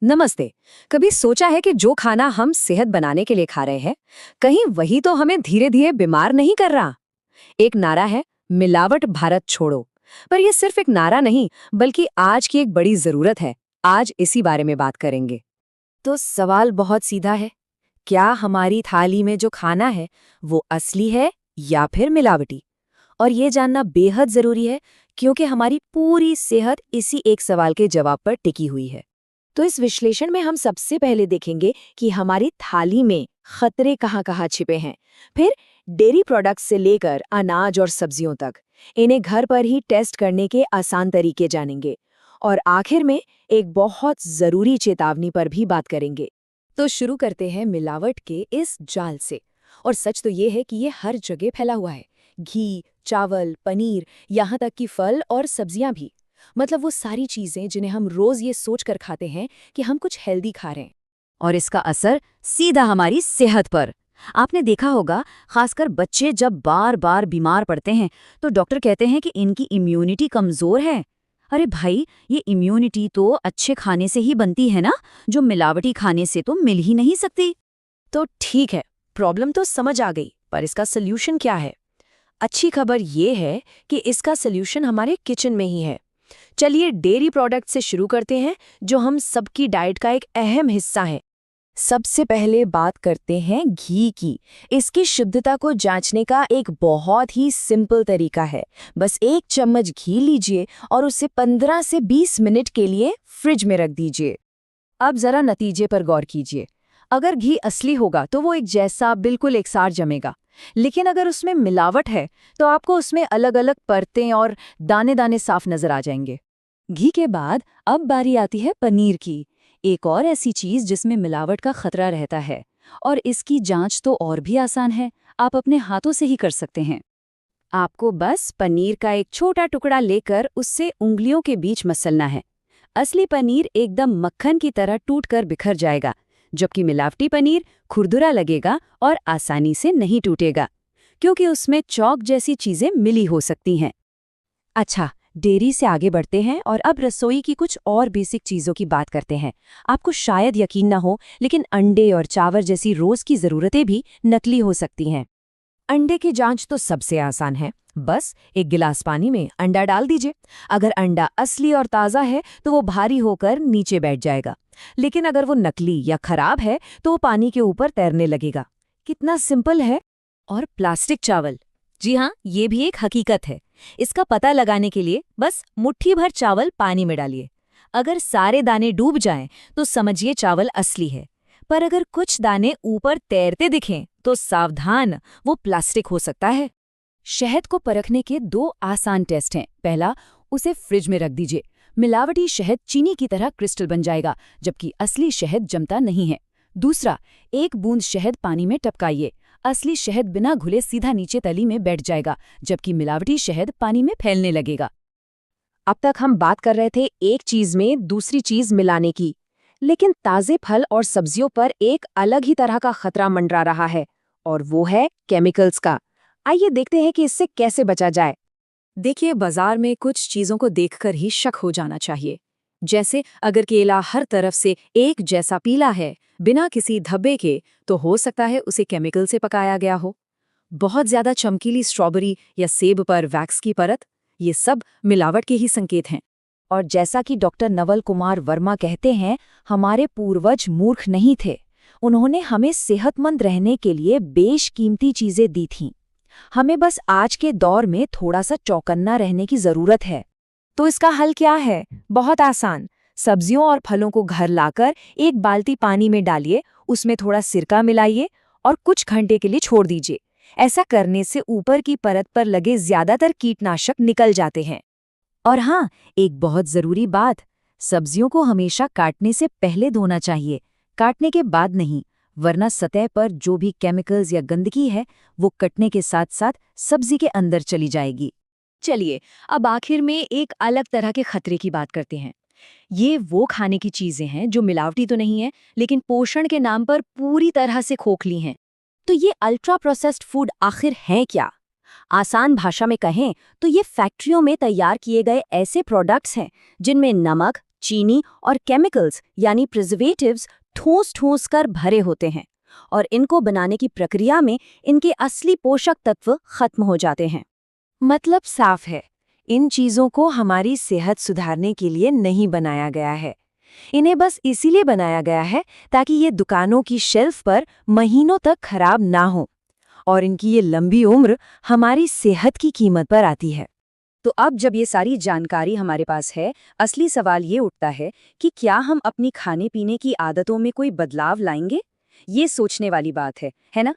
नमस्ते। कभी सोचा है कि जो खाना हम सेहत बनाने के लिए खा रहे हैं, कहीं वही तो हमें धीरे धीरे बीमार नहीं कर रहा? एक नारा है, मिलावट भारत छोड़ो। पर यह सिर्फ एक नारा नहीं, बल्कि आज की एक बड़ी जरूरत है। आज इसी बारे में बात करेंगे। तो सवाल बहुत सीधा है, क्या हमारी थाली में जो खाना है वो असली है या फिर मिलावटी? और ये जानना बेहद जरूरी है, क्योंकि हमारी पूरी सेहत इसी एक सवाल के जवाब पर टिकी हुई है। तो इस विश्लेषण में हम सबसे पहले देखेंगे कि हमारी थाली में खतरे कहाँ-कहाँ छिपे हैं। फिर डेयरी प्रोडक्ट्स से लेकर अनाज और सब्जियों तक इन्हें घर पर ही टेस्ट करने के आसान तरीके जानेंगे। और आखिर में एक बहुत जरूरी चेतावनी पर भी बात करेंगे। तो शुरू करते हैं मिलावट के इस जाल से। और सच तो ये है कि ये हर जगह फैला हुआ है। घी, चावल, पनीर, यहाँ तक कि फल और सब्जियां भी। मतलब वो सारी चीजें जिन्हें हम रोज ये सोच कर खाते हैं कि हम कुछ हेल्दी खा रहे हैं। और इसका असर सीधा हमारी सेहत पर। आपने देखा होगा, खासकर बच्चे जब बार बार बीमार पड़ते हैं तो डॉक्टर कहते हैं कि इनकी इम्यूनिटी कमजोर है। अरे भाई, ये इम्यूनिटी तो अच्छे खाने से ही बनती है ना, जो मिलावटी खाने से तो मिल ही नहीं सकती। तो ठीक है, प्रॉब्लम तो समझ आ गई, पर इसका सल्यूशन क्या है? अच्छी खबर ये है कि इसका सल्यूशन हमारे किचन में ही है। चलिए डेयरी प्रोडक्ट से शुरू करते हैं, जो हम सबकी डाइट का एक अहम हिस्सा है। सबसे पहले बात करते हैं घी की। इसकी शुद्धता को जांचने का एक बहुत ही सिंपल तरीका है। बस 1 चम्मच घी लीजिए और उसे 15 से 20 मिनट के लिए फ्रिज में रख दीजिए। अब जरा नतीजे पर गौर कीजिए। अगर घी असली होगा तो वो एक जैसा बिल्कुल एकसार जमेगा। लेकिन अगर उसमें मिलावट है तो आपको उसमें अलग अलग परतें और दाने दाने साफ नजर आ जाएंगे। घी के बाद अब बारी आती है पनीर की, एक और ऐसी चीज जिसमें मिलावट का खतरा रहता है। और इसकी जांच तो और भी आसान है, आप अपने हाथों से ही कर सकते हैं। आपको बस पनीर का एक छोटा टुकड़ा लेकर उससे उंगलियों के बीच मसलना है। असली पनीर एकदम मक्खन की तरह टूटकर बिखर जाएगा, जबकि मिलावटी पनीर खुरदुरा लगेगा और आसानी से नहीं टूटेगा, क्योंकि उसमें चौक जैसी चीजें मिली हो सकती हैं। अच्छा, डेयरी से आगे बढ़ते हैं और अब रसोई की कुछ और बेसिक चीज़ों की बात करते हैं। आपको शायद यकीन न हो, लेकिन अंडे और चावल जैसी रोज़ की ज़रूरतें भी नकली हो सकती हैं। अंडे की जांच तो सबसे आसान है। बस 1 गिलास पानी में अंडा डाल दीजिए। अगर अंडा असली और ताज़ा है तो वो भारी होकर नीचे बैठ जाएगा। लेकिन अगर वो नकली या खराब है तो वो पानी के ऊपर तैरने लगेगा। कितना सिंपल है। और प्लास्टिक चावल, जी हाँ, ये भी एक हकीकत है। इसका पता लगाने के लिए बस मुट्ठी भर चावल पानी में डालिए। अगर सारे दाने डूब जाएं तो समझिए चावल असली है। पर अगर कुछ दाने ऊपर तैरते दिखें तो सावधान, वो प्लास्टिक हो सकता है। शहद को परखने के 2 आसान टेस्ट हैं। पहला, उसे फ्रिज में रख दीजिए। मिलावटी शहद चीनी की तरह क्रिस्टल बन जाएगा, जबकि असली शहद जमता नहीं है। दूसरा, 1 बूंद शहद पानी में टपकाइए। असली शहद बिना घुले सीधा नीचे तली में बैठ जाएगा, जबकि मिलावटी शहद पानी में फैलने लगेगा। अब तक हम बात कर रहे थे एक चीज में दूसरी चीज मिलाने की, लेकिन ताजे फल और सब्जियों पर एक अलग ही तरह का खतरा मंडरा रहा है, और वो है केमिकल्स का। आइए देखते हैं कि इससे कैसे बचा जाए। देखिए, बाजार में कुछ चीजों को देखकर ही शक हो जाना चाहिए। जैसे अगर केला हर तरफ से एक जैसा पीला है, बिना किसी धब्बे के, तो हो सकता है उसे केमिकल से पकाया गया हो। बहुत ज्यादा चमकीली स्ट्रॉबेरी या सेब पर वैक्स की परत, ये सब मिलावट के ही संकेत हैं। और जैसा कि डॉक्टर नवल कुमार वर्मा कहते हैं, हमारे पूर्वज मूर्ख नहीं थे। उन्होंने हमें सेहतमंद रहने के लिए बेशकीमती चीजें दी थीं। हमें बस आज के दौर में थोड़ा सा चौकन्ना रहने की जरूरत है। तो इसका हल क्या है? बहुत आसान। सब्जियों और फलों को घर लाकर 1 बाल्टी पानी में डालिए, उसमें थोड़ा सिरका मिलाइए और कुछ घंटे के लिए छोड़ दीजिए। ऐसा करने से ऊपर की परत पर लगे ज्यादातर कीटनाशक निकल जाते हैं। और हाँ, एक बहुत जरूरी बात, सब्जियों को हमेशा काटने से पहले धोना चाहिए, काटने के बाद नहीं, वरना सतह पर जो भी केमिकल्स या गंदगी है वो कटने के साथ साथ सब्जी के अंदर चली जाएगी। चलिए, अब आखिर में एक अलग तरह के खतरे की बात करते हैं। ये वो खाने की चीजें हैं जो मिलावटी तो नहीं है, लेकिन पोषण के नाम पर पूरी तरह से खोखली हैं। तो ये अल्ट्रा प्रोसेस्ड फूड आखिर हैं क्या? आसान भाषा में कहें तो ये फैक्ट्रियों में तैयार किए गए ऐसे प्रोडक्ट्स हैं जिनमें नमक, चीनी और केमिकल्स यानी प्रिजर्वेटिव्स ठोस कर भरे होते हैं और इनको बनाने की प्रक्रिया में इनके असली पोषक तत्व खत्म हो जाते हैं। मतलब साफ है, इन चीजों को हमारी सेहत सुधारने के लिए नहीं बनाया गया है। इन्हें बस इसीलिए बनाया गया है ताकि ये दुकानों की शेल्फ पर महीनों तक खराब ना हो, और इनकी ये लंबी उम्र हमारी सेहत की कीमत पर आती है। तो अब जब ये सारी जानकारी हमारे पास है, असली सवाल ये उठता है कि क्या हम अपनी खाने पीने की आदतों में कोई बदलाव लाएंगे? ये सोचने वाली बात है ना?